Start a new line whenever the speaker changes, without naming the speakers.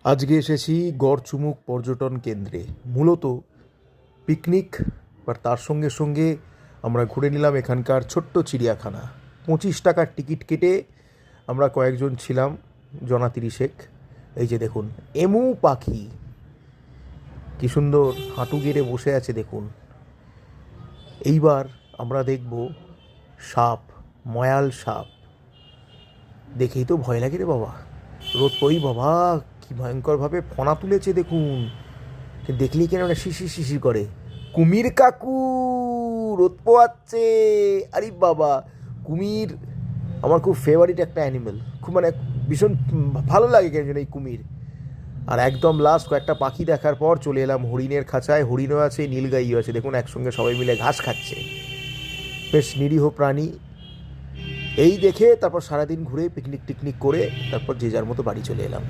আজকে এসেছি গড়চুমুক পর্যটন কেন্দ্রে, মূলত পিকনিক, বা তার সঙ্গে সঙ্গে আমরা ঘুরে নিলাম এখানকার ছোট্ট চিড়িয়াখানা। 25 টাকার টিকিট কেটে আমরা কয়েকজন ছিলাম, জনা 30 এই যে দেখুন এমু পাখি, কি সুন্দর হাঁটু গেড়ে বসে আছে দেখুন। এইবার আমরা দেখব সাপ, ময়াল সাপ। দেখেই তো ভয় লাগে রে বাবা। রোদ ওই বাবা, কি ভয়ঙ্করভাবে ফনা তুলেছে দেখুন। দেখলেই কেন না শিশির শিশির করে। কুমির কাকু রোদ পোয়াচ্ছে। আরে বাবা, কুমির আমার খুব ফেভারিট একটা অ্যানিমেল, খুব মানে ভীষণ ভালো লাগে কেন এই কুমির। আর একদম লাস্ট কয়েকটা পাখি দেখার পর চলে এলাম হরিণের খাঁচায়। হরিণও আছে, নীলগাইও আছে, দেখুন একসঙ্গে সবাই মিলে ঘাস খাচ্ছে। বেশ নিরীহ প্রাণী। এই দেখে তারপর সারাদিন ঘুরে পিকনিক টিকনিক করে তারপর যে যার মতো বাড়ি চলে এলাম।